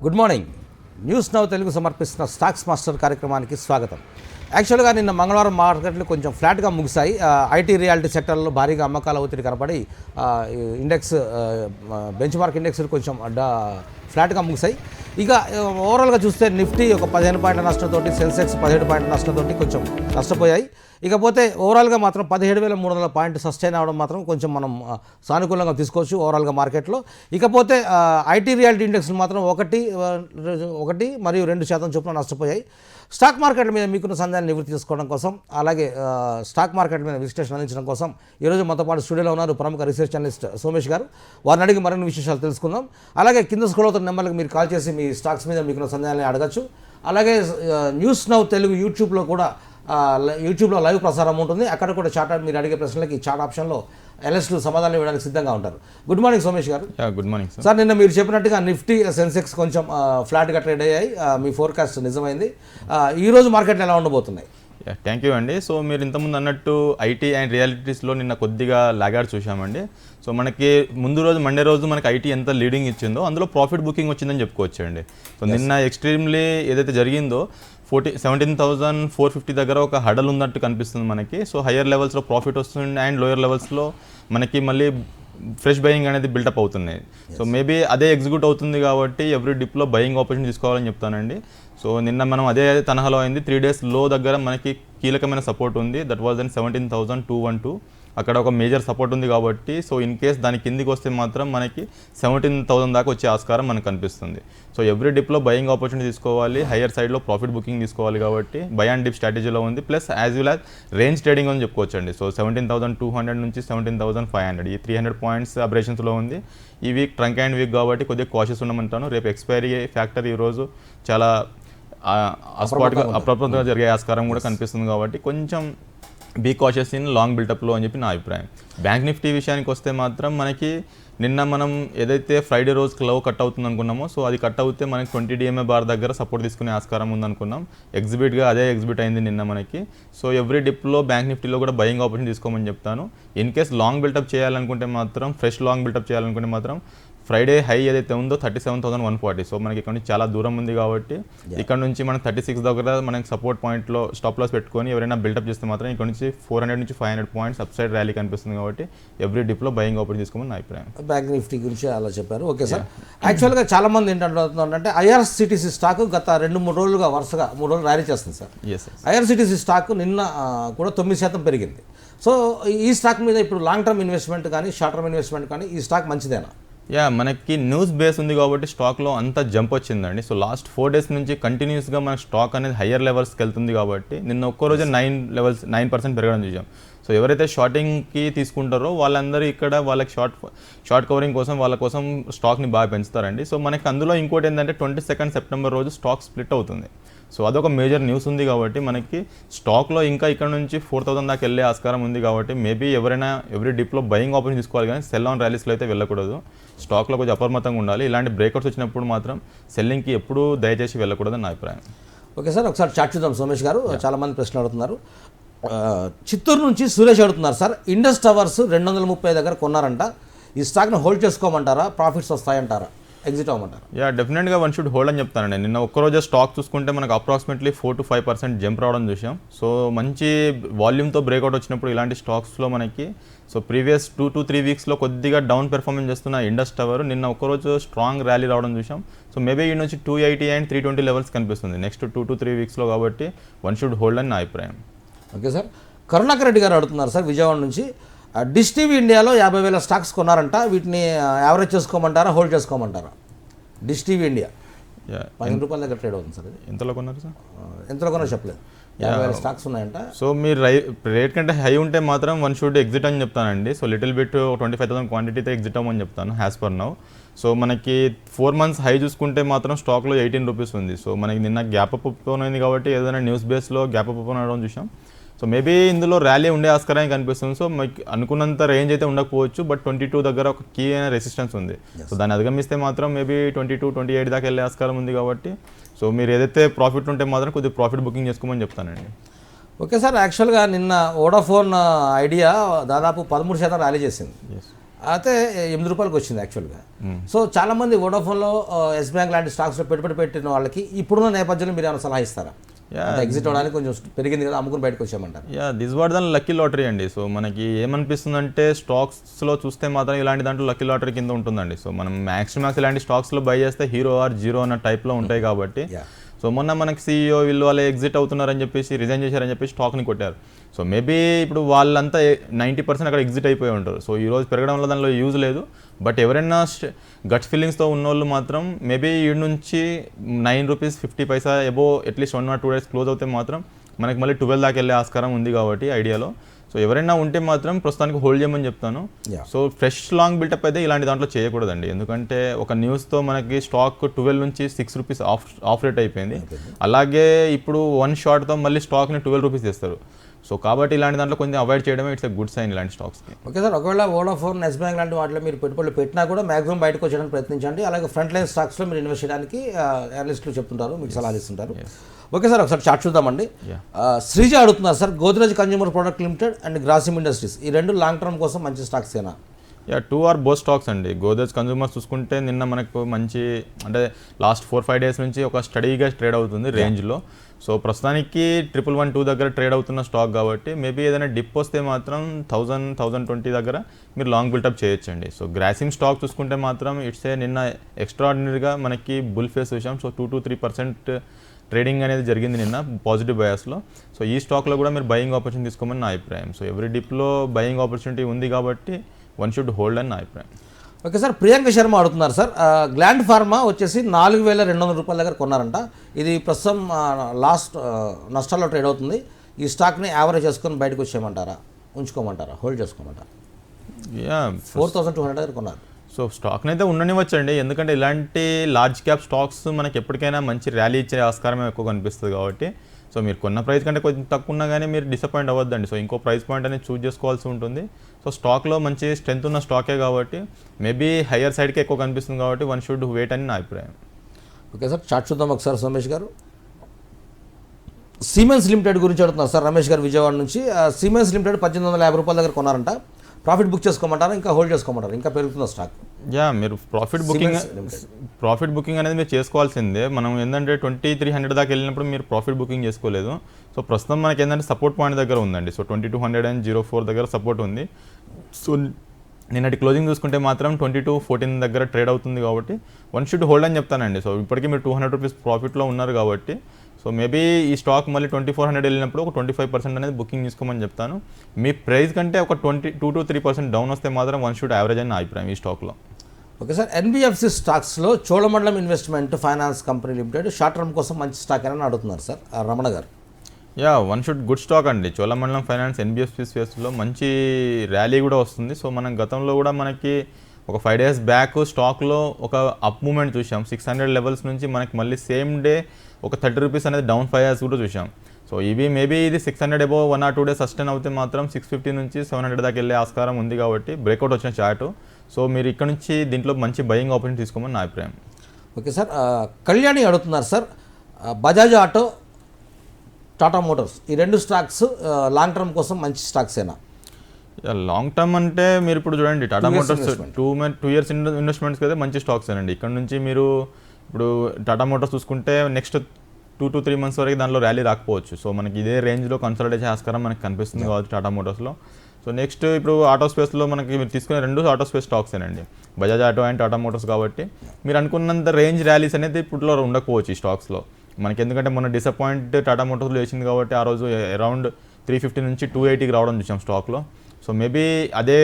Good morning. News now Telugu సమర్పిస్తున్న stocks master కార్యక్రమానికి స్వాగతం. యాక్చువల్గా నిన్న మంగళవారం మార్కెట్లు కొంచెం ఫ్లాట్గా ముగిశాయి. ఐటీ రియాలిటీ సెక్టర్లో భారీగా అమ్మకాల ఒత్తిడి కనపడి ఇండెక్స్ బెంచ్ మార్క్ ఇండెక్స్ కొంచెం ఫ్లాట్గా ముగిశాయి. ఇక ఓవరాల్గా చూస్తే నిఫ్టీ ఒక 15 పాయింట్ల నష్టంతో, సెన్సెక్స్ 17 పాయింట్ల నష్టంతో కొంచెం నష్టపోయాయి. ఇకపోతే ఓవరాల్గా మాత్రం 17,300 పాయింట్ సస్టైన్ అవ్వడం మాత్రం కొంచెం మనం సానుకూలంగా తీసుకోవచ్చు ఓవరాల్గా మార్కెట్లో. ఇకపోతే ఐటీ రియాలిటీ ఇండెక్స్లు మాత్రం 1 మరియు 2% చొప్పున నష్టపోయాయి. స్టాక్ మార్కెట్ల మీద మీకున్న సందేహాన్ని నివృత్తి చేసుకోవడం కోసం, అలాగే స్టాక్ మార్కెట్ మీద విశ్లేషణ అందించడం కోసం ఈరోజు మనతో పాటు స్టూడియోలో ఉన్నారు ప్రముఖ రీసెర్చ్ అనలిస్ట్ సోమేష్ గారు. వారిని అడిగి మరిన్ని విశేషాలు తెలుసుకుందాం. అలాగే కింద స్క్రోల్ అవుతున్న నెంబర్లకు మీరు కాల్ చేసి మీ స్టాక్స్ మీద మీకున్న సందేహాన్ని అడగచ్చు. అలాగే న్యూస్ నౌ తెలుగు యూట్యూబ్లో లైవ్ ప్రసారం ఉంటుంది. అక్కడ కూడా చాట్ మీరు అడిగే ప్రశ్నలకి చాట్ ఆప్షన్లో ఎలస్టులు సమాధానం ఇవ్వడానికి సిద్ధంగా ఉంటారు. గుడ్ మార్నింగ్ సోమేష్ గారు. Good morning sir. నిన్న మీరు చెప్పినట్టుగా నిఫ్టీ, సెన్సెక్స్ కొంచెం ఫ్లాట్గా ట్రేడ్ అయ్యాయి. మీ ఫోర్కాస్ట్ నిజమైంది. ఈరోజు మార్కెట్లు ఎలా ఉండబోతున్నాయి? థ్యాంక్ యూ అండి. సో మీరు ఇంతకుముందు అన్నట్టు ఐటీ అండ్ రియాలిటీస్లో నిన్న కొద్దిగా లాగాడ్ చూసామండి. సో మనకి ముందు రోజు మండే రోజు మనకి ఐటీ ఎంత లీడింగ్ ఇచ్చిందో అందులో ప్రాఫిట్ బుకింగ్ వచ్చిందని చెప్పుకోవచ్చు అండి. సో నిన్న ఎక్స్ట్రీమ్లీ ఏదైతే జరిగిందో 17,450 దగ్గర ఒక హడల్ ఉన్నట్టు కనిపిస్తుంది మనకి. సో హయ్యర్ లెవెల్స్లో ప్రాఫిట్ వస్తుంది అండ్ లోయర్ లెవెల్స్లో మనకి మళ్ళీ ఫ్రెష్ బయింగ్ అనేది బిల్డప్ అవుతున్నాయి. సో మేబీ అదే ఎగ్జిక్యూట్ అవుతుంది కాబట్టి ఎవ్రీ డిప్లో బయింగ్ ఆపర్చునిటీ తీసుకోవాలని చెప్తానండి. సో నిన్న మనం అదే తనహాలో అయింది. 3 days లో దగ్గర మనకి కీలకమైన సపోర్ట్ ఉంది. That was and 17,212. అక్కడ ఒక మేజర్ సపోర్ట్ ఉంది కాబట్టి సో ఇన్ కేస్ దాని కిందికి వస్తే మాత్రం మనకి 17,000 దాకా వచ్చే ఆస్కారం మనకు కనిపిస్తుంది. సో ఎవ్రీ డిప్లో బయింగ్ ఆపర్చునిటీ తీసుకోవాలి, హయ్యర్ సైడ్లో ప్రాఫిట్ బుకింగ్ తీసుకోవాలి కాబట్టి బై అండ్ డిప్ స్ట్రాటజీలో ఉంది. Plus as well as range trading అని చెప్పుకోవచ్చు అండి. సో 17,200 నుంచి 17,500 ఈ 300 పాయింట్స్ అబరేషన్స్లో ఉంది. ఈ వీక్ ట్రంక్ అండ్ వీక్ కాబట్టి కొద్దిగా కాషియస్ ఉండమంటాను. రేపు ఎక్స్పైరీ ఫ్యాక్టర్ ఈరోజు చాలా అప్రమత్తంగా జరిగే ఆస్కారం కూడా కనిపిస్తుంది కాబట్టి కొంచెం బీ కాషియస్ ఇన్ లాంగ్ బిల్టప్లో అని చెప్పి నా అభిప్రాయం. బ్యాంక్ నిఫ్టీ విషయానికి వస్తే మాత్రం మనకి నిన్న మనం ఏదైతే ఫ్రైడే రోజు క్లవ్ కట్ అవుతుంది అనుకున్నామో సో అది కట్ అవుతే మనకి 20 DMA బార్ దగ్గర సపోర్ట్ తీసుకునే ఆస్కారం ఉందనుకున్నాం. ఎగ్జిబిట్గా అదే ఎగ్జిబిట్ అయింది నిన్న మనకి. సో ఎవ్రీ డిప్లో బ్యాంక్ నిఫ్టీలో కూడా బయింగ్ ఆపర్చునిటీ తీసుకోమని చెప్తాను. ఇన్ కేస్ లాంగ్ బిల్టప్ చేయాలనుకుంటే మాత్రం, ఫ్రెష్ లాంగ్ బిల్టప్ చేయాలనుకుంటే మాత్రం ఫ్రైడే హై ఏదైతే ఉందో 37,140. సో మనకి ఇక్కడ నుంచి చాలా దూరం ఉంది కాబట్టి ఇక్కడ నుంచి మనం 36 దగ్గర మనకి సపోర్ట్ పాయింట్లో స్టాప్ లాస్ పెట్టుకొని ఎవరైనా బిల్డప్ చేస్తే మాత్రం ఇక్కడ నుంచి 400 నుంచి 500 పాయింట్స్ అప్ సైడ్ ర్యాలీ కనిపిస్తుంది కాబట్టి ఎవ్రీ డిప్లో బయింగ్ ఆపర్చునిటీ తీసుకోమని నా అభిప్రాయం. బ్యాంక్ నిఫ్టీ గురించి అలా చెప్పారు. Okay sir. యాక్చువల్గా చాలా మంది ఏంటంటే ఐఆర్సిటీసీ స్టాక్ గత 2-3 రోజులుగా వరుసగా 3 రోజులు ర్యాలీ చేస్తుంది సార్. ఐఆర్సిటీసీ స్టాక్ నిన్న కూడా 9% పెరిగింది. సో ఈ స్టాక్ మీద ఇప్పుడు లాంగ్ టర్మ్ ఇన్వెస్ట్మెంట్ కానీ షార్ట్ టర్మ్ ఇన్వెస్ట్మెంట్ కానీ ఈ స్టాక్ మంచిదేనా? మనకి న్యూస్ బేస్ ఉంది కాబట్టి స్టాక్లో అంత జంప్ వచ్చిందండి. సో లాస్ట్ 4 days నుంచి కంటిన్యూస్గా మన స్టాక్ అనేది హయ్యర్ లెవెల్స్కి వెళ్తుంది కాబట్టి నిన్న ఒక్కరోజు 9% పెరగడం చూసాం. సో ఎవరైతే షార్టింగ్కి తీసుకుంటారో వాళ్ళందరూ ఇక్కడ వాళ్ళకి షార్ట్ కవరింగ్ కోసం వాళ్ళ కోసం స్టాక్ని బాగా పెంచుతారండి. సో మనకి అందులో ఇంకోటి ఏంటంటే 22 సెప్టెంబర్ రోజు స్టాక్ స్ప్లిట్ అవుతుంది. సో అదొక మేజర్ న్యూస్ ఉంది కాబట్టి మనకి స్టాక్లో ఇంకా ఇక్కడ నుంచి 4,000 దాకా వెళ్ళే ఆస్కారం ఉంది కాబట్టి మేబీ ఎవరైనా ఎవ్రీ డిప్లో బయింగ్ ఆపర్చునిటీ తీసుకోవాలి కానీ సెల్ ఆన్ ర్యాలీస్లో అయితే వెళ్ళకూడదు. స్టాక్లో కొంచెం అప్రమత్తంగా ఉండాలి. ఇలాంటి బ్రేక్అవుట్స్ వచ్చినప్పుడు మాత్రం సెల్లింగ్కి ఎప్పుడూ దయచేసి వెళ్ళకూడదని నా అభిప్రాయం. ఓకే సార్, ఒకసారి చాట్ చూద్దాం. సోమేష్ గారు చాలామంది ప్రశ్నలు అడుగుతున్నారు. చిత్తూరు నుంచి సురేష్ అడుగుతున్నారు సార్, ఇండస్ టవర్స్ 230 దగ్గర కొన్నారంట, ఈ స్టాక్ని హోల్డ్ చేసుకోమంటారా, ప్రాఫిట్స్ వస్తాయంటారా, ఎగ్జిట్ అవ్వమంటారా? డెఫినెట్గా వన్ షుడ్ హోల్డ్ అని చెప్తానండి. నిన్న ఒక్కరోజే స్టాక్ చూసుకుంటే మనకు అప్రాక్సిమేట్లీ 4 to 5% జంప్ రావడం చూసాం. సో మంచి వాల్యూమ్తో బ్రేక్అవుట్ వచ్చినప్పుడు ఇలాంటి స్టాక్స్లో మనకి సో ప్రీవియస్ 2 to 3 వీక్స్లో కొద్దిగా డౌన్ పెర్ఫార్మెన్స్ చేస్తున్న ఇండస్ టవర్ నిన్న ఒక్కరోజు స్ట్రాంగ్ ర్యాలీ రావడం చూసాం. సో మేబీ ఈ నుంచి 280 and 320 లెవెల్స్ కనిపిస్తుంది నెక్స్ట్ 2 to 3 వీక్స్లో కాబట్టి వన్ షుడ్ హోల్డ్ అని నా అభిప్రాయం. Okay sir. కరుణాకర్ రెడ్డి గారు అడుగుతున్నారు సార్ విజయవాడ నుంచి, డిష్ టీవీ ఇండియాలో 50,000 స్టాక్స్ కొన్నారంట, వీటిని యావరేజ్ చేసుకోమంటారా, హోల్డ్ చేసుకోమంటారా? డిష్ టీవీ ఇండియా 10 రూపాయల దగ్గర ట్రేడ్ అవుతుంది సార్. ఎంతలో కొన్నారు సార్? ఎంతలో కొన్నా చెప్పలేదు. 50,000 స్టాక్స్ ఉన్నాయంట. సో మీరు రేట్ కంటే హై ఉంటే మాత్రం వన్ షుడ్ ఎగ్జిట్ అని చెప్తానండి. సో లిటిల్ బిట్ 25,000 క్వాంటిటీతో ఎగ్జిట్ అవ్వమని చెప్తాను యాజ్ పర్ నౌ. సో మనకి 4 months హై చూసుకుంటే మాత్రం స్టాక్లో 18 రూపీస్ ఉంది. సో మనకి నిన్న గ్యాప్ అప్ ఓపెన్ అయింది కాబట్టి ఏదైనా న్యూస్ బేస్లో గ్యాప్ అప్ ఓపెన్ అవడం చూసాం. సో మేబీ ఇందులో ర్యాలీ ఉండే ఆస్కారం కనిపిస్తుంది. సో మీకు అనుకున్నంత రేంజ్ అయితే ఉండకపోవచ్చు, బట్ 22 దగ్గర ఒక కీ అయిన రెసిస్టెన్స్ ఉంది. సో దాన్ని అధిగమిస్తే మాత్రం మేబీ 22, 28 దాకా వెళ్ళే ఆస్కారం ఉంది కాబట్టి సో మీరు ఏదైతే ప్రాఫిట్ ఉంటే మాత్రం కొద్దిగా ప్రాఫిట్ బుకింగ్ చేసుకోమని చెప్తానండి. Okay sir. యాక్చువల్గా నిన్న వోడాఫోన్ ఐడియా దాదాపు 13% ర్యాలీ చేసింది. అయితే ₹8 వచ్చింది యాక్చువల్గా. సో చాలామంది వోడాఫోన్లో ఎస్ బ్యాంక్ లాంటి స్టాక్స్లో పెట్టుబడి పెట్టిన వాళ్ళకి ఇప్పుడున్న నేపథ్యంలో మీరు ఏమైనా సలహా ఇస్తారా? ఎగ్జిట్ అవడానికి కొంచెం పెరిగింది కదా, అమ్ముకుని బయటకు వచ్చామంటారు. దిస్ వాట్ దాని లక్కీ లాటరీ అండి. సో మనకి ఏమనిపిస్తుందంటే స్టాక్స్లో చూస్తే మాత్రం ఇలాంటి దాంట్లో లక్కీ లాటరీ కింద ఉంటుందండి. సో మనం మ్యాక్స్ ఇలాంటి స్టాక్స్లో బై చేస్తే హీరో ఆర్ జీరో అన్న టైప్లో ఉంటాయి కాబట్టి. సో మొన్న మనకి CEO వీళ్ళు వాళ్ళు ఎగ్జిట్ అవుతున్నారని చెప్పేసి రిజైన్ చేశారని చెప్పేసి స్టాక్ని కొట్టారు. సో మేబీ ఇప్పుడు వాళ్ళంతా 90% అక్కడ ఎగ్జిట్ అయిపోయి ఉంటారు. సో ఈ రోజు పెరగడం వల్ల దానిలో యూజ్ లేదు. బట్ ఎవరైనా గట్ ఫీలింగ్స్తో ఉన్నోళ్ళు మాత్రం మేబీ ఈ నుంచి ₹9.50 above at least 1 or 2 days close అవుతే మాత్రం మనకి మళ్ళీ 12 దాకా వెళ్ళే ఆస్కారం ఉంది కాబట్టి ఐడియాలో. సో ఎవరైనా ఉంటే మాత్రం ప్రస్తుతానికి హోల్డ్ చేయమని చెప్తాను. సో ఫ్రెష్ లాంగ్ బిల్టప్ అయితే ఇలాంటి దాంట్లో చేయకూడదండి. ఎందుకంటే ఒక న్యూస్తో మనకి స్టాక్ 12 నుంచి ₹6 ఆఫ్ రేట్ అయిపోయింది. అలాగే ఇప్పుడు వన్ షార్ట్తో మళ్ళీ స్టాక్ని ₹12 చేస్తారు. సో కాబట్టి ఇలాంటి దాంట్లో కొంచెం అవాయిడ్ చేయడమే ఇట్స్ ఎ గుడ్ సైన్ ఇలాంటి స్టాక్స్కి. ఓకే సార్, ఒకవేళ వోడాఫోన్, ఎస్ బ్యాంక్ లాంటి వాటిలో మీరు పెట్టుబడులు పెట్టినా కూడా మాక్సిమం బయటకు వచ్చేయడానికి ప్రయత్నించండి. అలాగే ఫ్రంట్ లైన్ స్టాక్స్లో మీరు ఇన్వెస్ట్ చేయడానికి అనలిస్టులు చెప్తుంటారు, మీకు సలహాలు ఇస్తుంటారు. ఓకే సార్, ఒకసారి చార్ట్ చూద్దామండి. శ్రీజ అడుగుతున్నారు sir, Godrej consumer product limited and Grasim industries ఈ రెండు లాంగ్ టర్మ్ కోసం మంచి స్టాక్స్ ఏనా? 2 are both స్టాక్స్ అండి. గోద్రేజ్ కన్జ్యూమర్స్ చూసుకుంటే నిన్న మనకు మంచి అంటే లాస్ట్ 4-5 days నుంచి ఒక స్టడీగా ట్రేడ్ అవుతుంది రేంజ్లో. సో ప్రస్తుతానికి 1112 దగ్గర ట్రేడ్ అవుతున్న స్టాక్ కాబట్టి మేబీ ఏదైనా డిప్ వస్తే మాత్రం 1000-1020 దగ్గర మీరు లాంగ్ బిల్టప్ చేయొచ్చండి. సో గ్రాసిమ్ స్టాక్ చూసుకుంటే మాత్రం నిన్న ఎక్స్ట్రాడినరీగా మనకి బుల్ ఫేస్ చూసాం. సో 2-3% ట్రేడింగ్ అనేది జరిగింది నిన్న పాజిటివ్ బయాస్లో. సో ఈ స్టాక్లో కూడా మీరు బయింగ్ ఆపర్చునిటీ తీసుకోమని నా అభిప్రాయం. సో ఎవ్రీ డిప్లో బయింగ్ ఆపర్చునిటీ ఉంది కాబట్టి వన్ షుడ్ హోల్డ్ అని నా అభిప్రాయం. ఓకే సార్, ప్రియాంక శర్మ అడుగుతున్నారు సార్, గ్లాండ్ ఫార్మా వచ్చేసి ₹4,200 దగ్గర కొన్నారంట. ఇది ప్రస్తుతం లాస్ట్ నష్టాల్లో ట్రేడ్ అవుతుంది. ఈ స్టాక్ని యావరేజ్ చేసుకొని బయటకు వచ్చేయమంటారా, ఉంచుకోమంటారా, హోల్డ్ చేసుకోమంటారా? 4,200 దగ్గర కొన్నారు. సో స్టాక్ని అయితే ఉండనివ్వచ్చండి. ఎందుకంటే ఇలాంటి లార్జ్ క్యాప్ స్టాక్స్ మనకి ఎప్పటికైనా మంచి ర్యాలీ ఇచ్చే ఆస్కారమే ఎక్కువ కనిపిస్తుంది కాబట్టి. సో మీరు కొన్న ప్రైస్ కంటే కొంచెం తక్కువ ఉన్నా కానీ మీరు డిసప్పాయింట్ అవ్వద్దండి. సో ఇంకో ప్రైస్ పాయింట్ అనేది చూస్ చేసుకోవాల్సి ఉంటుంది. సో స్టాక్లో మంచి స్ట్రెంత్ ఉన్న స్టాకే కాబట్టి మేబీ హయ్యర్ సైడ్కి ఎక్కువ కనిపిస్తుంది కాబట్టి వన్ షుడ్ వెయిట్ అని నా అభిప్రాయం. ఓకే సార్, చార్ట్ చూద్దాం ఒకసారి. సోమేష్ గారు, సిమెన్స్ లిమిటెడ్ గురించి అడుగుతున్నారు సార్ రమేష్ గారు విజయవాడ నుంచి. సిమెన్స్ లిమిటెడ్ ₹1,850 దగ్గర కొన్నారంట. ప్రాఫిట్ బుక్ చేసుకోమంటారా, ఇంకా హోల్డ్ చేసుకోమంటారా? ఇంకా పెరుగుతున్న స్టాక్. మీరు ప్రాఫిట్ బుకింగ్ అనేది మీరు చేసుకోవాల్సిందే. మనం ఏంటంటే 2,300 దాకా వెళ్ళినప్పుడు మీరు ప్రాఫిట్ బుకింగ్ చేసుకోలేదు. సో ప్రస్తుతం మనకి ఏంటంటే సపోర్ట్ పాయింట్ దగ్గర ఉందండి. సో 2204 దగ్గర సపోర్ట్ ఉంది. సో నిన్నటి క్లోజింగ్ చూసుకుంటే మాత్రం 2214 దగ్గర ట్రేడ్ అవుతుంది కాబట్టి వన్ షుడ్ హోల్డ్ అని చెప్తానండి. సో ఇప్పటికీ మీరు ₹200 ప్రాఫిట్లో ఉన్నారు కాబట్టి సో మేబీ ఈ స్టాక్ మళ్ళీ 2400 వెళ్ళినప్పుడు ఒక 25% అనేది బుకింగ్ తీసుకోమని చెప్తాను. మీ ప్రైస్ కంటే ఒక 2-3% డౌన్ వస్తే మాత్రం వన్ షుడ్ యావరేజ్ అని నా అభిప్రాయం ఈ స్టాక్లో. ఓకే సార్, NBFC స్టాక్స్లో Cholamandalam investment finance company limited short term కోసం మంచి స్టాక్ అని అడుగుతున్నారు సార్ రమణ గారు. వన్ షుడ్ గుడ్ స్టాక్ అండి. చోళమండలం ఫైనాన్స్ NBFC స్పేస్లో మంచి ర్యాలీ కూడా వస్తుంది. సో మనం గతంలో కూడా మనకి ఒక 5 days బ్యాక్ స్టాక్లో ఒక అప్ మూమెంట్ చూసాం. 600 లెవెల్స్ నుంచి మనకి మళ్ళీ సేమ్ డే ఒక ₹30 అనేది డౌన్ 5 hours కూడా చూసాం. సో ఇవి మేబీ ఇది 600 అబోవ్ 1 or 2 days సస్టైన్ అవుతే మాత్రం 650 నుంచి 700 దాకా వెళ్ళే ఆస్కారం ఉంది కాబట్టి బ్రేక్అవుట్ వచ్చిన చార్టు. సో మీరు ఇక్కడ నుంచి దీంట్లో మంచి బయింగ్ ఆపర్చునిటీ తీసుకోమని నా అభిప్రాయం. ఓకే సార్, కళ్యాణి అడుగుతున్నారు sir, Bajaj auto, Tata Motors ఈ రెండు స్టాక్స్ లాంగ్ టర్మ్ కోసం మంచి స్టాక్సేనా? లాంగ్ టర్మ్ అంటే మీరు ఇప్పుడు చూడండి టాటా మోటార్స్ 2 years ఇన్వెస్ట్మెంట్స్కి అయితే మంచి స్టాక్స్ అండి. ఇక్కడ నుంచి మీరు ఇప్పుడు టాటా మోటార్స్ చూసుకుంటే నెక్స్ట్ 2 to 3 months వరకు దాంట్లో ర్యాలీ రాకపోవచ్చు. సో మనకి ఇదే రేంజ్లో కన్సల్టేషన్ ఆస్కారం మనకి కనిపిస్తుంది కాబట్టి టాటా మోటార్స్లో. సో నెక్స్ట్ ఇప్పుడు ఆటో స్పేస్లో మనకి మీరు తీసుకునే 2 ఆటో స్పేస్ స్టాక్స్ ఏనండి, Bajaj auto and Tata Motors కాబట్టి మీరు అనుకున్నంత రేంజ్ ర్యాలీస్ అనేది ఇప్పుడు ఉండకపోవచ్చు ఈ స్టాక్స్లో మనకి. ఎందుకంటే మొన్న డిసప్పాయింట్ టాటా మోటార్స్లో వేసింది కాబట్టి ఆ రోజు అరౌండ్ 350 నుంచి 280కి రావడం చూసాం స్టాక్లో. సో మేబీ అదే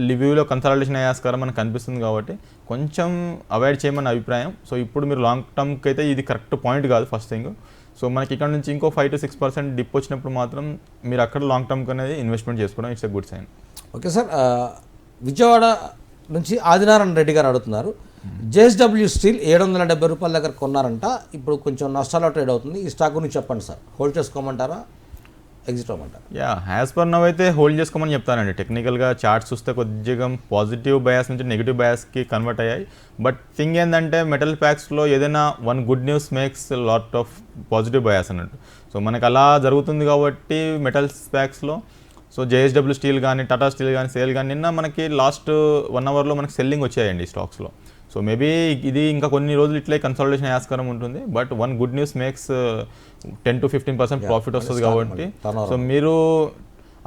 లివ్యూలో కన్సల్టేషన్ అయ్యే ఆస్కారం మనకు కనిపిస్తుంది కాబట్టి కొంచెం అవాయిడ్ చేయమని అభిప్రాయం. సో ఇప్పుడు మీరు లాంగ్ టర్మ్కి అయితే ఇది కరెక్ట్ పాయింట్ కాదు ఫస్ట్ థింగ్. సో మనకి ఇక్కడ నుంచి ఇంకో 5 to 6% డిప్ వచ్చినప్పుడు మాత్రం మీరు అక్కడ లాంగ్ టర్మ్కి అనేది ఇన్వెస్ట్మెంట్ చేసుకోవడం it's a good sign. Okay sir, Vijayawada నుంచి ఆదినారాయణ రెడ్డి గారు అడుగుతున్నారు, JSW స్టీల్ ₹770 దగ్గర కొన్నారంట, ఇప్పుడు కొంచెం నష్టాల్లో ట్రేడ్ అవుతుంది. ఈ స్టాక్ గురించి చెప్పండి సార్, హోల్డ్ చేసుకోమంటారా, ఎగ్జిట్ అవ్వమంటారా? హ్యాస్ పర్ నవ్ అయితే హోల్డ్ చేసుకోమని చెప్తానండి. టెక్నికల్గా చార్ట్స్ చూస్తే కొద్దిగా పాజిటివ్ బయాస్ నుంచి నెగిటివ్ బయాస్కి కన్వర్ట్ అయ్యాయి. బట్ థింగ్ ఏంటంటే మెటల్ ప్యాక్స్లో ఏదైనా one good news makes lot of positive bias అన్నట్టు. సో మనకు అలా జరుగుతుంది కాబట్టి మెటల్స్ ప్యాక్స్లో సో జేఎస్డబ్ల్యూ స్టీల్ కానీ టాటా స్టీల్ కానీ సేల్ కానీ నిన్న మనకి లాస్ట్ 1 అవర్లో మనకి సెల్లింగ్ వచ్చాయండి స్టాక్స్లో. సో మేబీ ఇది ఇంకా కొన్ని రోజులు ఇట్లే కన్సాలిడేషన్ ఆస్కారం ఉంటుంది. But one good news makes 10 to 15% profit వస్తుంది కాబట్టి సో మీరు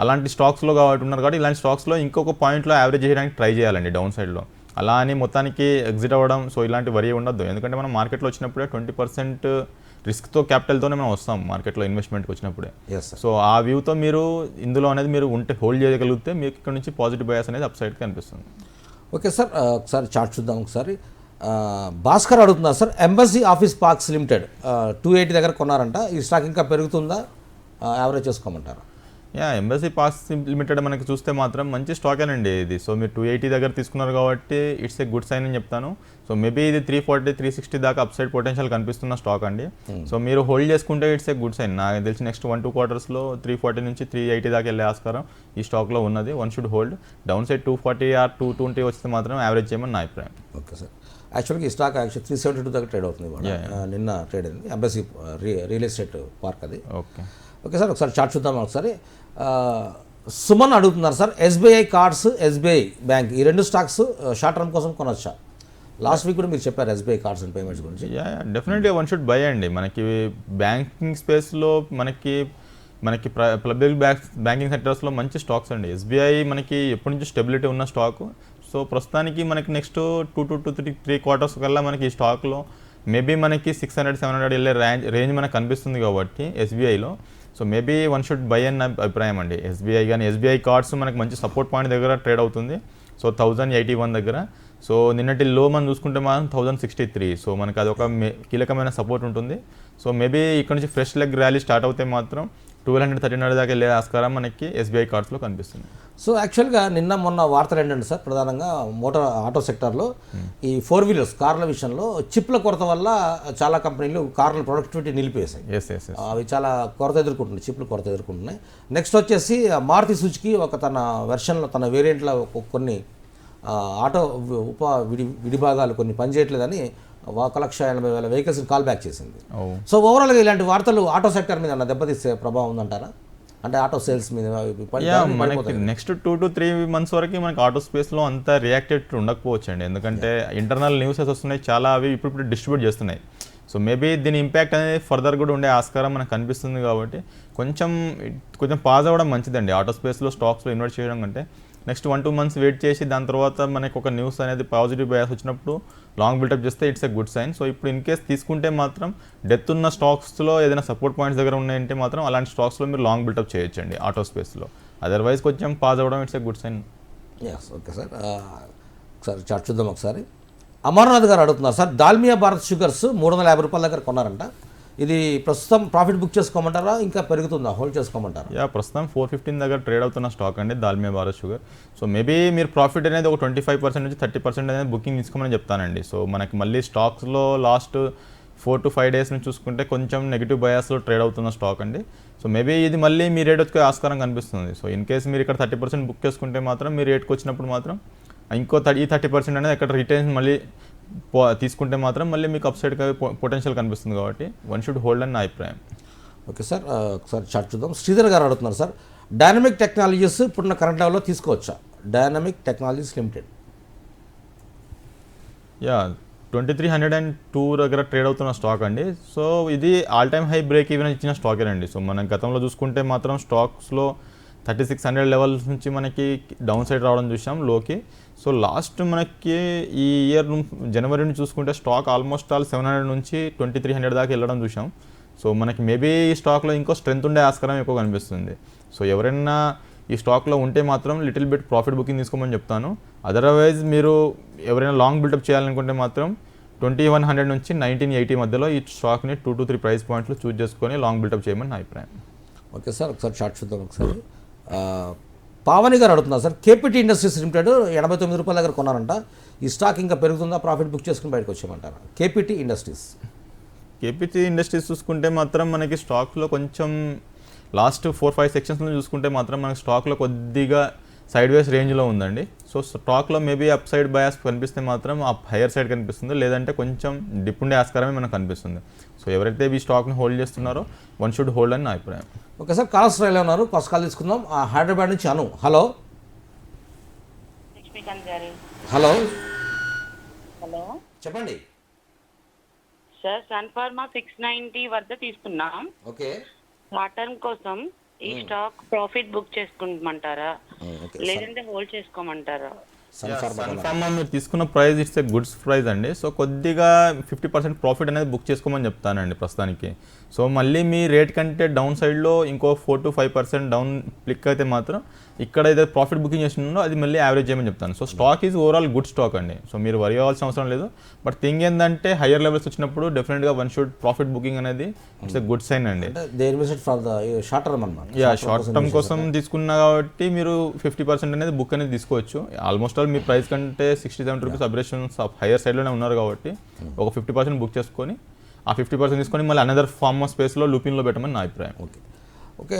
అలాంటి స్టాక్స్లో కాబట్టి ఉన్నారు కాబట్టి ఇలాంటి స్టాక్స్లో ఇంకొక పాయింట్లో యావరేజ్ చేయడానికి ట్రై చేయాలండి డౌన్ సైడ్లో. అలా అని మొత్తానికి ఎగ్జిట్ అవ్వడం సో ఇలాంటి వరి ఉండద్దు. ఎందుకంటే మనం మార్కెట్లో వచ్చినప్పుడే 20% రిస్క్తో క్యాపిటల్తోనే మనం వస్తాం మార్కెట్లో ఇన్వెస్ట్మెంట్కి వచ్చినప్పుడే. సో ఆ వ్యూతో మీరు ఇందులో అనేది మీరు ఉంటే హోల్డ్ చేయగలిగితే మీకు ఇక్కడ నుంచి పాజిటివ్ బయాస్ అనేది అప్ సైడ్కి అనిపిస్తుంది. ఓకే సార్, ఒకసారి చార్ట్ చూద్దాం. ఒకసారి భాస్కర్ అడుగుతున్నారు sir, embassy office parks limited 280 దగ్గర కొన్నారంట, ఈ స్టాక్ ఇంకా పెరుగుతుందా, యావరేజ్ చేసుకోమంటారా? ఎంబసీ పార్క్స్ లిమిటెడ్ మనకి చూస్తే మాత్రం మంచి స్టాకేనండి ఇది. సో మీరు 280 దగ్గర తీసుకున్నారు కాబట్టి ఇట్స్ ఏ గుడ్ సైన్ అని చెప్తాను. సో మేబీ ఇది 340, 360 దాకా అప్ సైడ్ పొటెన్షియల్ కనిపిస్తున్న స్టాక్ అండి. సో మీరు హోల్డ్ చేసుకుంటే ఇట్స్ ఏ గుడ్ సైన్. నాకు తెలిసి నెక్స్ట్ 1-2 క్వార్టర్స్లో 340 నుంచి 380 దాకా వెళ్ళే ఆస్కారం ఈ స్టాక్లో ఉన్నది. One should hold. Downside 240 or 220 వస్తే మాత్రం యావరేజ్ చేయమని నా అభిప్రాయం. ఓకే సార్, యాక్చువల్గా ఈ స్టాక్ 372 దగ్గర ట్రేడ్ అవుతుంది, నిన్న ట్రేడ్ అయింది. ఎంబసీ రియల్ ఎస్టేట్ పార్క్ అది. ఓకే సార్, ఒకసారి చార్ట్ చూద్దాం. ఒకసారి సుమన్ అడుగుతున్నారు sir, SBI cards, SBI bank, ఈ 2 స్టాక్స్ షార్ట్ టర్మ్ కోసం కొనొచ్చా? లాస్ట్ వీక్ కూడా మీరు చెప్పారు ఎస్బీఐ కార్డ్స్ అండ్ పేమెంట్స్ గురించి. డెఫినెట్గా వన్ షుడ్ బై అండి. మనకి బ్యాంకింగ్ స్పేస్లో మనకి పబ్లిక్ బ్యాంకింగ్ సెక్టర్స్లో మంచి స్టాక్స్ అండి. ఎస్బీఐ మనకి ఎప్పటి నుంచి స్టెబిలిటీ ఉన్న స్టాకు. సో ప్రస్తుతానికి మనకి నెక్స్ట్ 2 to 3 క్వార్టర్స్ కల్లా మనకి ఈ స్టాక్లో మేబీ మనకి 600-700 వెళ్ళే రేంజ్ మనకు కనిపిస్తుంది కాబట్టి ఎస్బీఐలో. So maybe one should buy అన్న అభిప్రాయం అండి. ఎస్బీఐ కానీ ఎస్బీఐ కార్డ్స్ మనకి మంచి సపోర్ట్ పాయింట్ దగ్గర ట్రేడ్ అవుతుంది. సో 1081 దగ్గర. సో నిన్నటి లో మనం చూసుకుంటే మాత్రం 1063. సో మనకి అది ఒక కీలకమైన సపోర్ట్ ఉంటుంది. సో మేబీ ఇక్కడ నుంచి ఫ్రెష్ లెగ్ ర్యాలీ స్టార్ట్ అవుతే మాత్రం 1200-1300 దాకా వెళ్ళే ఆస్కారం మనకి ఎస్బీఐ కార్డ్స్లో కనిపిస్తుంది. సో యాక్చువల్గా నిన్న మొన్న వార్తలు ఏంటంటే సార్, ప్రధానంగా ఆటో సెక్టార్లో ఈ 4 వీలర్స్ కార్ల విషయంలో చిప్ల కొరత వల్ల చాలా కంపెనీలు కార్ల ప్రొడక్టివిటీ నిలిపేసాయి. అవి చాలా కొరత ఎదుర్కొంటున్నాయి, చిప్ల కొరత ఎదుర్కొంటున్నాయి. నెక్స్ట్ వచ్చేసి మారుతి సుజుకి తన వెర్షన్లో తన వేరియంట్లో కొన్ని ఆటో విడిభాగాలు కొన్ని పనిచేయట్లేదని 1,80,000 వెహికల్స్ని కాల్ బ్యాక్ చేసింది. సో ఓవరాల్గా ఇలాంటి వార్తలు ఆటో సెక్టర్ మీద దెబ్బతీసే ప్రభావం ఉందంటారా? అంటే ఆటో సేల్స్ మీద మనకి నెక్స్ట్ 2 to 3 months వరకు మనకి ఆటో స్పేస్లో అంత రియాక్టెడ్ ఉండకపోవచ్చు అండి. ఎందుకంటే ఇంటర్నల్ న్యూసెస్ వస్తున్నాయి చాలా, అవి ఇప్పుడు డిస్ట్రిబ్యూట్ చేస్తున్నాయి. సో మేబీ దీని ఇంపాక్ట్ అనేది ఫర్దర్ కూడా ఉండే ఆస్కారం మనకు కనిపిస్తుంది కాబట్టి కొంచెం పాజ్ అవ్వడం మంచిదండి ఆటో స్పేస్లో స్టాక్స్లో ఇన్వెస్ట్ చేయడం కంటే. నెక్స్ట్ 1-2 months వెయిట్ చేసి దాని తర్వాత మనకి ఒక న్యూస్ అనేది పాజిటివ్ బయాస్ వచ్చినప్పుడు లాంగ్ బిల్డప్ చేస్తే it's a good sign. So ఇప్పుడు ఇన్ కేస్ తీసుకుంటే మాత్రం డెత్ ఉన్న స్టాక్స్లో ఏదైనా సపోర్ట్ పాయింట్స్ దగ్గర ఉన్నాయంటే మాత్రం అలాంటి స్టాక్స్లో మీరు లాంగ్ బిల్డప్ చేయొచ్చండి ఆటో స్పేస్లో. అదర్వైజ్ కొంచెం పాజ్ అవ్వడం it's a good sign. Okay sir, ఒకసారి చార్ట్ చూద్దాం. ఒకసారి అమర్నాథ్ గారు అడుగుతున్నారు సార్, దాల్మియా భారత్ షుగర్స్ 350 రూపాయల దగ్గర కొన్నారంట, ఇది ప్రస్తుతం ప్రాఫిట్ బుక్ చేసుకోమంటారా, ఇంకా పెరుగుతుందా, హోల్డ్ చేసుకోమంటారా? ప్రస్తుతం 415 దగ్గర ట్రేడ్ అవుతున్న స్టాక్ అండి Dalmia Bharat sugar. So maybe మీరు ప్రాఫిట్ అనేది ఒక 25% నుంచి 30% అనేది బుకింగ్ తీసుకోమని చెప్తానండి. సో మనకి మళ్ళీ స్టాక్స్లో లాస్ట్ 4 to 5 days నుంచి చూసుకుంటే కొంచెం నెగిటివ్ బయాస్లో ట్రేడ్ అవుతున్న స్టాక్ అండి. సో మేబీ ఇది మళ్ళీ మీ రేట్ వచ్చే ఆస్కారం కనిపిస్తుంది. సో ఇన్ కేస్ మీరు ఇక్కడ 30% బుక్ చేసుకుంటే మాత్రం మీ రేట్కి వచ్చినప్పుడు మాత్రం ఇంకో 30% అనేది ఇక్కడ రిటైన్ మళ్ళీ తీసుకుంటే మాత్రం మళ్ళీ మీకు అప్ సైడ్ పొటెన్షియల్ కనిపిస్తుంది కాబట్టి వన్ షుడ్ హోల్డ్ అని నా అభిప్రాయం. ఓకే సార్, ఒకసారి చార్ట్ చూద్దాం. శ్రీధర్ గారు అడుగుతున్నారు సార్, డైనమిక్ టెక్నాలజీస్ ఇప్పుడున్న కరెంట్ లెవెల్లో తీసుకోవచ్చా? డైనమిక్ టెక్నాలజీస్ లిమిటెడ్ 2302 దగ్గర ట్రేడ్ అవుతున్న స్టాక్ అండి. సో ఇది all time high break even ఇచ్చిన స్టాకేనండి. సో మనం గతంలో చూసుకుంటే మాత్రం స్టాక్స్లో 3600 లెవెల్స్ నుంచి మనకి డౌన్ సైడ్ రావడం చూసాం లోకి. సో లాస్ట్ మనకి ఈ ఇయర్ జనవరి నుంచి చూసుకుంటే స్టాక్ ఆల్మోస్ట్ 700 నుంచి 2300 దాకా వెళ్ళడం చూసాం. సో మనకి మేబీ ఈ స్టాక్లో ఇంకో స్ట్రెంత్ ఉండే ఆస్కారం ఎక్కువ కనిపిస్తుంది. సో ఎవరైనా ఈ స్టాక్లో ఉంటే మాత్రం లిటిల్ బిట్ ప్రాఫిట్ బుకింగ్ తీసుకోమని చెప్తాను. అదర్వైజ్ మీరు ఎవరైనా లాంగ్ బిల్డప్ చేయాలనుకుంటే మాత్రం 2100 నుంచి 1980 మధ్యలో ఈ స్టాక్ని 2 to 3 ప్రైస్ పాయింట్లు చూస్ చేసుకొని లాంగ్ బిల్డప్ చేయమని నా అభిప్రాయం. ఓకే సార్, ఒకసారి చార్ట్ చూద్దాం. ఒకసారి పావని గారు అడుగుతున్నారు సార్, కేపీటీ ఇండస్ట్రీస్ లిమిటెడ్ 89 రూపాయల దగ్గర కొన్నారంట, ఈ స్టాక్ ఇంకా పెరుగుతుందా, ప్రాఫిట్ బుక్ చేసుకుని బయటకు వచ్చేయమంటారా? కేపీటీ ఇండస్ట్రీస్ చూసుకుంటే మాత్రం మనకి స్టాక్లో కొంచెం లాస్ట్ 4-5 సెక్షన్స్లో చూసుకుంటే మాత్రం మనకి స్టాక్లో కొద్దిగా సైడ్ వేస్ రేంజ్లో ఉందండి. సో స్టాక్లో మేబీ అప్ సైడ్ బయాస్ కనిపిస్తే మాత్రం అప్ హైయర్ సైడ్ కనిపిస్తుంది, లేదంటే కొంచెం డిప్ ఉండే ఆస్కారమే మనకు కనిపిస్తుంది. సో ఎవరైతే ఈ స్టాక్ని హోల్డ్ చేస్తున్నారో వన్ షుడ్ హోల్డ్ అని నా అభిప్రాయం. ఓకే సార్, కాల్స్ రైల్లో ఉన్నారు, ఫస్ట్ కాల్ తీసుకుందాం. హైదరాబాద్ నుంచి అను. హలో హలో హలో చెప్పండి. సార్, సన్ ఫార్మా 690 వద్ద తీసుకున్నాం. ఓకే షార్ట్ టర్మ్ కోసం ఈ స్టాక్ ప్రాఫిట్ బుక్ చేసుకుంటామంటారా, ఓకే లేదంటే హోల్డ్ చేసుకోమంటారా? సన్ఫార్మా మీరు తీసుకున్న price it's a goods price అండి. సో కొద్దిగా 50% ప్రాఫిట్ అనేది బుక్ చేసుకోమని చెప్తానండి ప్రస్తుతానికి. సో మళ్ళీ మీ రేట్ కంటే డౌన్ సైడ్లో ఇంకో 4 to 5% డౌన్ క్లిక్ అయితే మాత్రం ఇక్కడ ఏదైతే ప్రాఫిట్ బుకింగ్ చేసిందో అది మళ్ళీ యావరేజ్ చేయమని చెప్తాను. So stock is overall good stock అండి. సో మీరు వరి అవ్వాల్సిన అవసరం లేదు. బట్ థింగ్ ఏంటంటే హయ్యర్ లెవెల్స్ వచ్చినప్పుడు డెఫినెట్గా వన్ షుడ్ ప్రాఫిట్ బుకింగ్ అనేది ఇట్స్ ఎ గుడ్ సైన్ అండి. షార్ట్ టర్మ్ అన్నమాట. యా, షార్ట్ టర్మ్ కోసం తీసుకున్నా కాబట్టి మీరు 50% అనేది బుక్ అనేది తీసుకోవచ్చు. ఆల్మోస్ట్ ఆల్ మీ ప్రైస్ కంటే 67 రూపీస్ అబ్రేషన్స్ హైయర్ సైడ్లోనే ఉన్నారు కాబట్టి ఒక 50% బుక్ చేసుకొని ఆ 50% తీసుకొని మళ్ళీ అనదర్ ఫార్మా స్పేస్లో లూపిన్లో పెట్టమని నా అభిప్రాయం. ఓకే ఓకే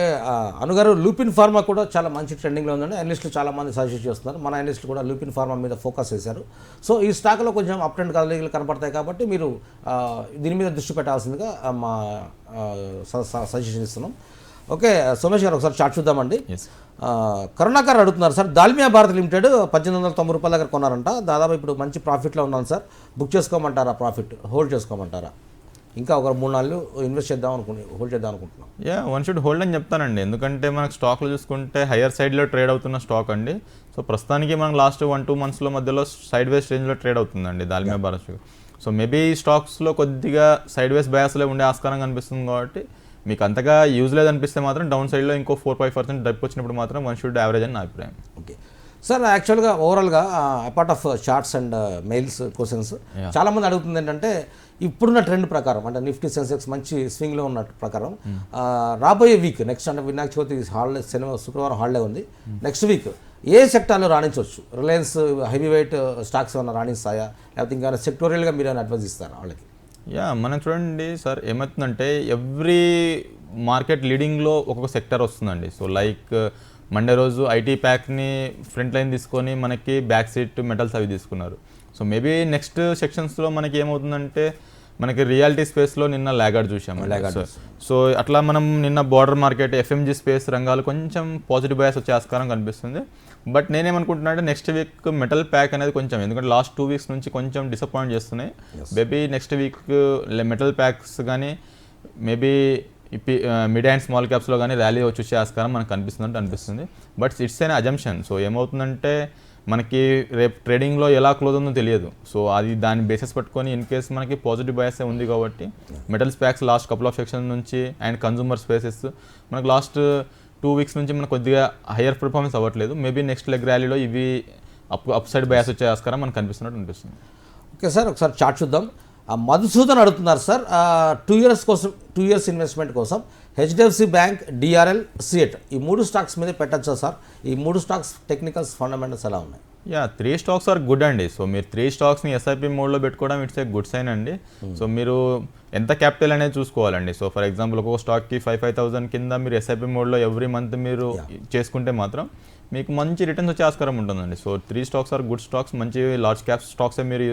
అనుగారు, లూపిన్ ఫార్మా కూడా చాలా మంచి ట్రెండింగ్లో ఉందండి. అనలిస్టులు చాలామంది సజెస్ట్ చేస్తున్నారు. మన అనలిస్టులు కూడా లూపిన్ ఫార్మా మీద ఫోకస్ చేశారు. సో ఈ స్టాక్లో కొంచెం అప్ ట్రెండ్ కదలికలు కనపడతాయి కాబట్టి మీరు దీని మీద దృష్టి పెట్టాల్సిందిగా మా సజెషన్ ఇస్తున్నాం. ఓకే సోమేష్ గారు, ఒకసారి చార్ట్ చూద్దామండి. కరుణాకర్ అడుగుతున్నారు సార్, దాల్మియా భారత్ లిమిటెడ్ 1890 రూపాయల దగ్గర కొన్నారంట, దాదాపు ఇప్పుడు మంచి ప్రాఫిట్లో ఉన్నాను సార్, బుక్ చేసుకోమంటారా, ప్రాఫిట్ హోల్డ్ చేసుకోమంటారా? ఇంకా ఒక 3-4 ఇన్వెస్ట్ చేద్దాం హోల్డ్ చేద్దాం అనుకుంటున్నాం. యా, వన్ షుడ్ హోల్డ్ అని చెప్తానండి. ఎందుకంటే మనకు స్టాక్లో చూసుకుంటే హయ్యర్ సైడ్లో ట్రేడ్ అవుతున్న స్టాక్ అండి. సో ప్రస్తుతానికి మనకు లాస్ట్ 1-2 మంత్స్లో మధ్యలో సైడ్ వేస్ రేంజ్లో ట్రేడ్ అవుతుందండి దాల్మియా భారత్. సో మేబీ ఈ స్టాక్స్లో కొద్దిగా సైడ్ వేస్ బయాస్లో ఉండే ఆస్కారం కనిపిస్తుంది కాబట్టి మీకు అంతగా యూజ్ లేదనిపిస్తే మాత్రం డౌన్ సైడ్లో ఇంకో 4-5% డప్ వచ్చినప్పుడు మాత్రం వన్ షుడ్ యావరేజ్ అని నా అభిప్రాయం. ఓకే సార్, యాక్చువల్గా ఓవరాల్గా apart of charts and mails questions చాలామంది అడుగుతుంది ఏంటంటే, ఇప్పుడున్న ట్రెండ్ ప్రకారం అంటే నిఫ్టీ సెన్సెక్స్ మంచి స్వింగ్లో ఉన్న ప్రకారం రాబోయే వీక్ నెక్స్ట్ అంటే వినాయక చవితి హాలిడే, శుక్రవారం హాలిడే ఉంది, నెక్స్ట్ వీక్ ఏ సెక్టార్లో రాణించవచ్చు? రిలయన్స్ హెవీ వెయిట్ స్టాక్స్ ఏమైనా రాణిస్తాయా, లేకపోతే ఇంకా సెక్టోరియల్గా మీరు ఏమైనా అడ్వైజ్ ఇస్తారా వాళ్ళకి? యా, మనం చూడండి సార్, ఏమవుతుందంటే ఎవ్రీ మార్కెట్ లీడింగ్లో ఒక్కొక్క సెక్టర్ వస్తుందండి. సో లైక్ మండే రోజు ఐటీ ప్యాక్ని ఫ్రంట్ లైన్ తీసుకొని మనకి బ్యాక్ సీట్ మెటల్స్ అవి తీసుకున్నారు. సో మేబీ నెక్స్ట్ సెక్షన్స్లో మనకి ఏమవుతుందంటే మనకి రియాలిటీ స్పేస్లో నిన్న లాగార్డ్ చూసాము. సో అట్లా మనం నిన్న బార్డర్ మార్కెట్, ఎఫ్ఎంజీ స్పేస్ రంగాలు కొంచెం పాజిటివ్ బయాస్ వచ్చే ఆస్కారం కనిపిస్తుంది. బట్ నేనేమనుకుంటున్నా అంటే నెక్స్ట్ వీక్ మెటల్ ప్యాక్ అనేది కొంచెం, ఎందుకంటే లాస్ట్ 2 weeks నుంచి కొంచెం డిసప్పాయింట్ చేస్తున్నాయి. Maybe next week metal packs కానీ మేబీ మిడ్ అండ్ స్మాల్ క్యాప్స్లో కానీ ర్యాలీ వచ్చే ఆస్కారం మనకు అనిపిస్తుంది. But it's an assumption. So ఏమవుతుందంటే మనకి రేపు ట్రేడింగ్లో ఎలా క్లోజ్ ఉందో తెలియదు. సో అది దాని బేసిస్ పట్టుకొని ఇన్ కేస్ మనకి పాజిటివ్ బయాసే ఉంది కాబట్టి metals packs last couple of section నుంచి అండ్ కన్సూమర్ స్పేసెస్ మనకు లాస్ట్ 2 weeks నుంచి మనకు కొద్దిగా హయ్యర్ పర్ఫార్మెన్స్ అవ్వట్లేదు. మేబీ నెక్స్ట్ లెగ్ ర్యాలీలో ఇవి అప్ సైడ్ బయాస్ వచ్చే ఆస్కారం మనకు అనిపిస్తుంది. ఓకే సార్, ఒకసారి చార్ట్ చూద్దాం. మధుసూదన్ అడుగుతున్నారు సార్, 2 years కోసం 2 years ఇన్వెస్ట్మెంట్ కోసం హెచ్డిఎఫ్సి బ్యాంక్, డిఆర్ఎల్, సిఎట్ ఈ 3 స్టాక్స్ మీద పెట్టచ్చా సార్? ఈ 3 స్టాక్స్ టెక్నికల్స్ ఫండమెంటల్స్ ఎలా ఉన్నాయి? యా, 3 stocks ఆర్ గుడ్ అండి. సో మీరు 3 stocks ఎస్ఐపి మోడ్లో పెట్టుకోవడం ఇట్స్ ఏ గుడ్ సైన్ అండి. సో మీరు ఎంత క్యాపిటల్ అనేది చూసుకోవాలండి. సో ఫర్ ఎగ్జాంపుల్ ఒక్కొక్క స్టాక్కి 5,000 కింద మీరు ఎస్ఐపి మోడ్లో ఎవ్రీ మంత్ మీరు చేసుకుంటే మాత్రం మీకు మంచి రిటర్న్స్ వచ్చే ఆస్కారం ఉంటుందండి. So 3 stocks are good stocks, మంచి లార్జ్ క్యాప్ స్టాక్సే మీరు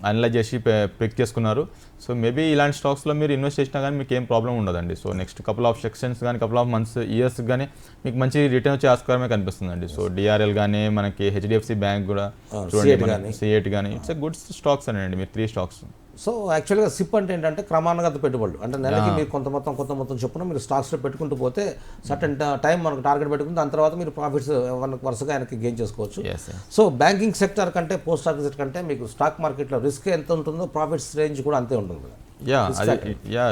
అనలైజ్ చేసి పిక్ చేసుకున్నారు. సో మేబీ ఇలాంటి స్టాక్స్లో మీరు ఇన్వెస్ట్ చేసినా కానీ మీకు ఏం ప్రాబ్లం ఉండదండి. So next couple of sections కానీ కపుల్ ఆఫ్ మంత్స్, ఇయర్స్ కానీ మీకు మంచి రిటర్న్ వచ్చే ఆస్కారమే కనిపిస్తుందండి. సో డిఆర్ఎల్ కానీ మనకి హెచ్డిఎఫ్సి బ్యాంక్ కూడా చూడండి, సిఎట్ కానీ ఇట్స్ ఎ గుడ్ స్టాక్స్ అండి మీరు 3 stocks. సో యాక్చువల్గా సిప్ అంటే ఏంటంటే క్రమానుగత పెట్టుబడులు, అంటే నెలకి మీరు కొంత మొత్తం చొప్పున మీరు స్టాక్స్లో పెట్టుకుంటూ పోతే సర్టెన్ టైం మనకు టార్గెట్ పెట్టుకుని దాని తర్వాత మీరు ప్రాఫిట్స్ వరుసగా ఆయనకి గెయిన్ చేసుకోవచ్చు. సో బ్యాంకింగ్ సెక్టర్ కంటే పోస్ట్ ఆఫీస్ సెక్టర్ కంటే మీకు స్టాక్ మార్కెట్లో రిస్క్ ఎంత ఉంటుందో ప్రాఫిట్స్ రేంజ్ కూడా అంతే ఉంటుంది.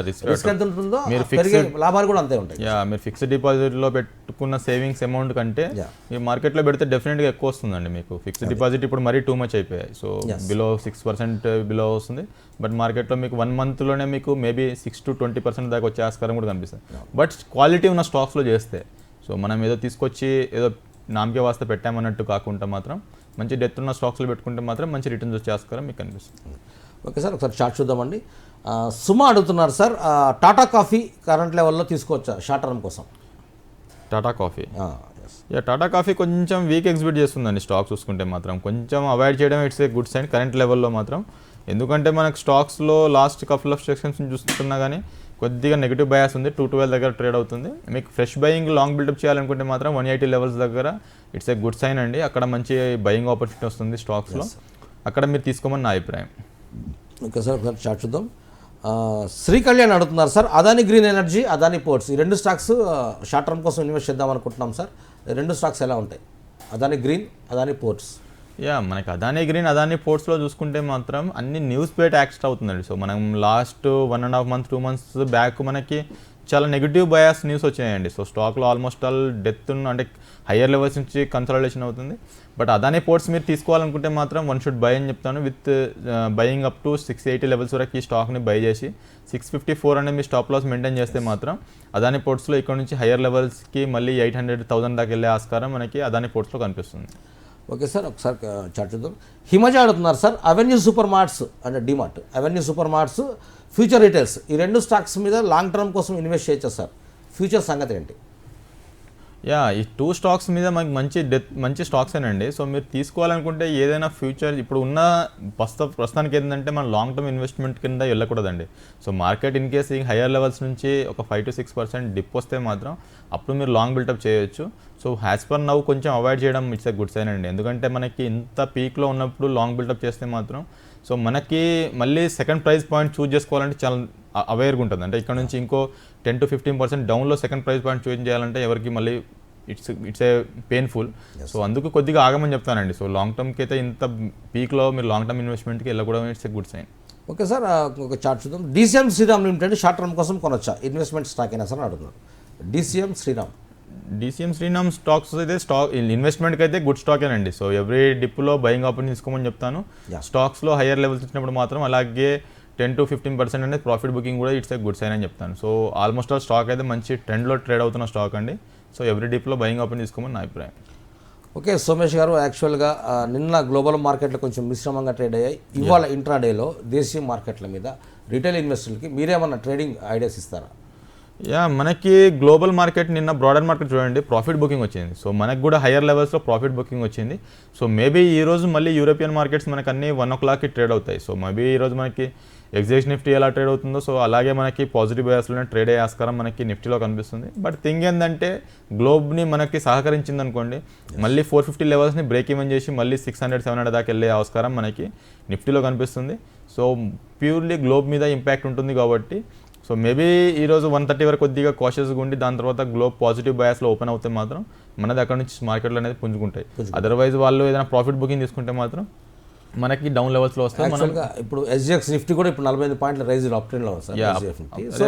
రిస్క్ ఎంత ఉంటుందో పెరిగే లాభాలు కూడా అంతే ఉంటాయి. మీరు ఫిక్స్డ్ డిపాజిట్లో పెట్టుకున్న సేవింగ్స్ అమౌంట్ కంటే మీరు మార్కెట్లో పెడితే డెఫినెట్గా ఎక్కువ వస్తుందండి మీకు. ఫిక్స్డ్ డిపాజిట్ ఇప్పుడు మరీ టూ మచ్ అయిపోయాయి. సో బిలో 6% బిలో వస్తుంది. బట్ మార్కెట్లో మీకు 1 monthలోనే మీకు మేబీ 6 to 20% దాకా వచ్చే ఆస్కారం కూడా కనిపిస్తుంది. బట్ క్వాలిటీ ఉన్న స్టాక్స్లో చేస్తే, సో మనం ఏదో తీసుకొచ్చి ఏదో నామకే వాస్తే పెట్టామన్నట్టు కాకుండా మాత్రం మంచి డెత్ ఉన్న స్టాక్స్లో పెట్టుకుంటే మాత్రం మంచి రిటర్న్స్ వచ్చే ఆస్కారం మీకు కనిపిస్తుంది. ఓకే సార్, ఒకసారి చార్ట్ చూద్దామండి. సుమా అడుగుతున్నారు సార్, టాటా కాఫీ కరెంట్ లెవెల్లో తీసుకోవచ్చా షార్ట్ టర్మ్ కోసం? టాటా కాఫీ యా టాటా కాఫీ కొంచెం వీక్ ఎగ్జిబిట్ చేస్తుందండి స్టాక్ చూసుకుంటే మాత్రం కొంచెం అవాయిడ్ చేయడం it's a good sign current లెవెల్లో మాత్రం. ఎందుకంటే మనకు స్టాక్స్లో లాస్ట్ కపుల్ ఆఫ్ సెక్షన్స్ చూస్తున్నా కానీ కొద్దిగా నెగిటివ్ బయాస్ ఉంది. 212 దగ్గర ట్రేడ్ అవుతుంది. మీకు ఫ్రెష్ బయింగ్ లాంగ్ బిల్డప్ చేయాలనుకుంటే మాత్రం 180 లెవెల్స్ దగ్గర ఇట్స్ ఏ గుడ్ సైన్ అండి. అక్కడ మంచి బయింగ్ ఆపర్చునిటీ వస్తుంది స్టాక్స్లో, అక్కడ మీరు తీసుకోమని నా అభిప్రాయం. ఓకే సార్, ఒకసారి చార్ట్ చూద్దాం. శ్రీ కళ్యాణ్ అడుగుతున్నారు sir, Adani green energy, Adani ports, ఈ రెండు స్టాక్స్ షార్ట్ టర్మ్ కోసం ఇన్వెస్ట్ చేద్దాం అనుకుంటున్నాం సార్. ఈ రెండు స్టాక్స్ ఎలా ఉంటాయి? Adani green, Adani ports. Yeah మనకి అదాని గ్రీన్, అదాని పోర్ట్స్లో చూసుకుంటే మాత్రం అన్ని న్యూస్ బేట్ యాక్ట్ అవుతుందండి. సో మనం లాస్ట్ 1.5 months 2 months బ్యాక్ మనకి చాలా నెగిటివ్ బయాస్ న్యూస్ వచ్చాయండి. సో స్టాక్లో ఆల్మోస్ట్ ఆల్ డెత్ అంటే హయ్యర్ లెవెల్స్ నుంచి కన్సల్టేషన్ అవుతుంది. బట్ అదాని పోర్ట్స్ మీరు తీసుకోవాలనుకుంటే మాత్రం వన్ షుడ్ బై అని చెప్తాను. With buying up to 680 levels వరకు ఈ స్టాక్ని బై చేసి 654 అనేది మీ స్టాప్ లాస్ మెయింటైన్ చేస్తే మాత్రం అదాని పోర్ట్స్లో ఇక్కడ నుంచి హయ్యర్ లెవెల్స్కి మళ్ళీ 800,000 దాకా వెళ్ళే ఆస్కారం మనకి అదాని పోర్ట్స్లో కనిపిస్తుంది. ఓకే సార్, ఒకసారి చార్ట్ చూద్దాం. హిమజ అడుగుతున్నారు సార్, అవెన్యూ సూపర్ మార్ట్స్ అంటే DMart, avenue super marts, future retails, ఈ రెండు స్టాక్స్ మీద లాంగ్ టర్మ్ కోసం ఇన్వెస్ట్ చేయొచ్చా సార్? ఫ్యూచర్ సంగతి ఏంటి? యా ఈ 2 స్టాక్స్ మీద మనకి మంచి స్టాక్సేనండి. సో మీరు తీసుకోవాలనుకుంటే ఏదైనా ఫ్యూచర్ ఇప్పుడు ఉన్న ప్రస్తుతానికి ఏంటంటే మన లాంగ్ టర్మ్ ఇన్వెస్ట్మెంట్ కింద వెళ్ళకూడదండి. సో మార్కెట్ ఇన్ కేస్ ఈ హయ్యర్ లెవెల్స్ నుంచి ఒక 5 to 6% డిప్ వస్తే మాత్రం అప్పుడు మీరు లాంగ్ బిల్టప్ చేయొచ్చు. సో హ్యాస్ పర్ నవ్ కొంచెం అవాయిడ్ చేయడం ఇట్స్ ఎ గుడ్ సైన్ అండి. ఎందుకంటే మనకి ఇంత పీక్లో ఉన్నప్పుడు లాంగ్ బిల్టప్ చేస్తే మాత్రం సో మనకి మళ్ళీ సెకండ్ ప్రైస్ పాయింట్ చూజ్ చేసుకోవాలంటే చాలా అవేర్గా ఉంటుంది. అంటే ఇక్కడ నుంచి ఇంకో 10 to 15% డౌన్లో సెకండ్ ప్రైస్ పాయింట్ చూజ్ చేయాలంటే ఎవరికి మళ్ళీ ఇట్స్ ఏ పెయిన్ఫుల్. సో అందుకు కొద్దిగా ఆగమని చెప్తానండి. సో లాంగ్ టర్మ్కి అయితే ఇంత పీక్లో మీరు లాంగ్ టర్మ్ ఇన్వెస్ట్మెంట్కి వెళ్ళకూడదు, it's a good sign. Okay sir, ఒక చార్ట్ చూద్దాం. DCM Shriram limited short term కోసం కొనొచ్చా? ఇన్వెస్ట్మెంట్ స్టాక్ అయినా సార్ అడుగుతున్నారు. DCM శ్రీరామ్ స్టాక్స్ అయితే ఇన్వెస్ట్మెంట్కి అయితే గుడ్ స్టాకేనండి. సో ఎవ్రీ డిప్లో బయింగ్ ఆపర్చునిటీ తీసుకోమని చెప్తాను. స్టాక్స్లో హయ్యర్ లెవెల్స్ వచ్చినప్పుడు మాత్రం అలాగే 10 to 15% అనేది ప్రాఫిట్ బుకింగ్ కూడా ఇట్స్ ఏ గుడ్ సైన్ అని చెప్తాను. సో ఆల్మోస్ట్ ఆల్ స్టాక్ అయితే మంచి ట్రెండ్లో ట్రేడ్ అవుతున్న స్టాక్ అండి. సో ఎవ్రీ డిప్లో బయింగ్ ఆపర్చునిటీ తీసుకోమని నా అభిప్రాయం. ఓకే సోమేష్ గారు, యాక్చువల్గా నిన్న గ్లోబల్ మార్కెట్లు కొంచెం మిశ్రమంగా ట్రేడ్ అయ్యాయి. ఇవాళ ఇంట్రాడేలో దేశీయ మార్కెట్ల మీద రిటైల్ ఇన్వెస్టర్లకి మీరేమన్నా ట్రేడింగ్ ఐడియాస్ ఇస్తారా? యా మనకి గ్లోబల్ మార్కెట్ నిన్న బ్రాడర్ మార్కెట్ చూడండి ప్రాఫిట్ బుకింగ్ వచ్చింది. సో మనకు కూడా హయ్యర్ లెవెల్స్లో ప్రాఫిట్ బుకింగ్ వచ్చింది. సో మేబీ ఈరోజు మళ్ళీ యూరోపియన్ మార్కెట్స్ మనకు అన్ని 1 o'clockకి ట్రేడ్ అవుతాయి. సో మేబీ ఈరోజు మనకి ఎగ్జాక్ట్ నిఫ్టీ ఎలా ట్రేడ్ అవుతుందో సో అలాగే మనకి పాజిటివ్ బయాస్లోనే ట్రేడ్ అయ్యే ఆస్కారం మనకి నిఫ్టీలో కనిపిస్తుంది. బట్ థింగ్ ఏంటంటే గ్లోబ్ని మనకి సహకరించింది అనుకోండి, మళ్ళీ 450 లెవెల్స్ని బ్రేక్ ఈవెన్ చేసి మళ్ళీ 600-700 దాకా వెళ్ళే ఆస్కారం మనకి నిఫ్టీలో కనిపిస్తుంది. సో ప్యూర్లీ గ్లోబ్ మీద ఇంపాక్ట్ ఉంటుంది కాబట్టి సో మేబీ ఈరోజు 130 వరకు కొద్దిగా కాషియస్గా ఉండి దాని తర్వాత గ్లోబ్ పాజిటివ్ బయాస్లో ఓపెన్ అవుతే మాత్రం మనది అక్కడ నుంచి మార్కెట్లు అనేది పుంజుకుంటాయి. అదర్వైజ్ వాళ్ళు ఏదైనా ప్రాఫిట్ బుకింగ్ తీసుకుంటే మాత్రం మనకి డౌన్ లెవెల్స్లో వస్తాయి. ఇప్పుడు SGX నిఫ్టీ కూడా ఇప్పుడు 45 పాయింట్ల రైజ్ అప్ ట్రెండ్లో ఉంది సార్. సో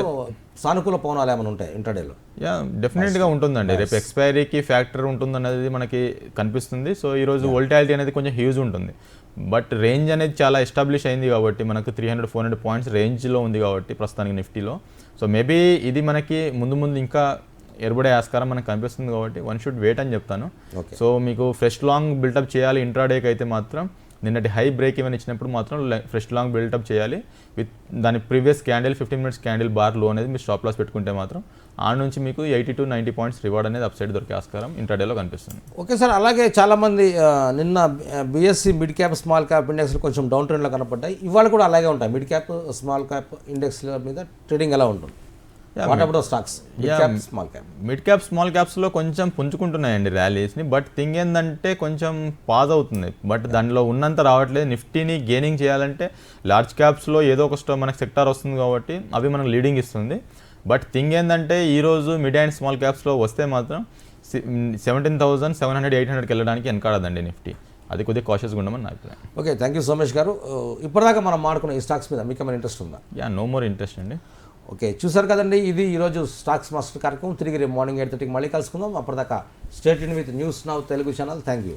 సానుకూల పవనాలు ఏమైనా ఉంటాయి ఇంటర్డేలో? యా డెఫినెట్గా ఉంటుందండి. రేపు ఎక్స్పైరీకి ఫ్యాక్టర్ ఉంటుంది అనేది మనకి కనిపిస్తుంది. సో ఈరోజు వోల్టాలిటీ అనేది కొంచెం హ్యూజ్ ఉంటుంది. బట్ రేంజ్ అనేది చాలా ఎస్టాబ్లిష్ అయింది కాబట్టి మనకు 300-400 పాయింట్స్ రేంజ్లో ఉంది కాబట్టి ప్రస్తుతానికి నిఫ్టీలో. సో మేబీ ఇది మనకి ముందు ఇంకా ఎరబడే ఆస్కారం మనకు కనిపిస్తుంది కాబట్టి వన్ షుడ్ వెయిట్ అని చెప్తాను. సో మీకు ఫ్రెష్ లాంగ్ బిల్టప్ చేయాలి ఇంట్రాడేకి అయితే మాత్రం నిన్నటి హై బ్రేక్ ఈవెన్ ఇచ్చినప్పుడు మాత్రం ఫ్రెష్ లాంగ్ బిల్టప్ చేయాలి. విత్ దాని previous candle 15 minutes candle bar లో అనేది మీరు స్టాప్ లాస్ పెట్టుకుంటే మాత్రం ఆ నుంచి మీకు 80 to 90 పాయింట్స్ రివార్డ్ అనేది అప్ సైడ్ దొరికే ఆస్కారం ఇంట్రాడేలో కనిపిస్తుంది. ఓకే సార్, అలాగే చాలామంది నిన్న BSE mid cap small cap ఇండెక్స్లు కొంచెం డౌన్ ట్రెండ్లో కనపడ్డాయి. ఇవాళ కూడా అలాగే ఉంటాయి. మిడ్ క్యాప్ స్మాల్ క్యాప్ ఇండెక్స్ల మీద ట్రేడింగ్ ఎలా ఉంటుంది? స్టాక్స్ మిడ్ క్యాప్ స్మాల్ క్యాప్స్లో కొంచెం పుంజుకుంటున్నాయండి ర్యాలీస్ని. బట్ థింగ్ ఏంటంటే కొంచెం పాజ్ అవుతుంది. బట్ దానిలో ఉన్నంత రావట్లేదు. నిఫ్టీని గెయినింగ్ చేయాలంటే లార్జ్ క్యాప్స్లో ఏదో ఒక మనకు సెక్టార్ వస్తుంది కాబట్టి అవి మనకు లీడింగ్ ఇస్తుంది. బట్ థింగ్ ఏంటంటే ఈరోజు మిడ్ అండ్ స్మాల్ క్యాప్స్లో వస్తే మాత్రం 17,700-800కి వెళ్ళడానికి వెనకాడదండి నిఫ్టీ. అది కొద్దిగా కాషియస్గా ఉండమని నా అభిప్రాయం. ఓకే, థ్యాంక్ యూ సోమేష్ గారు. ఇప్పటిదాకా మనం మాట్లాడుకున్న ఈ స్టాక్స్ మీద మీకు ఏమైనా ఇంట్రెస్ట్ ఉందా? యా నో మోర్ ఇంట్రెస్ట్ అండి. ఓకే, చూసారు కదండి, ఇది ఈరోజు స్టాక్స్ మాస్టర్ కార్యక్రమం. తిరిగి రేపు మార్నింగ్ 8:30కి మళ్ళీ కలుసుకుందాం. అప్పటిదాకా stay tuned with news now Telugu channel. Thank you.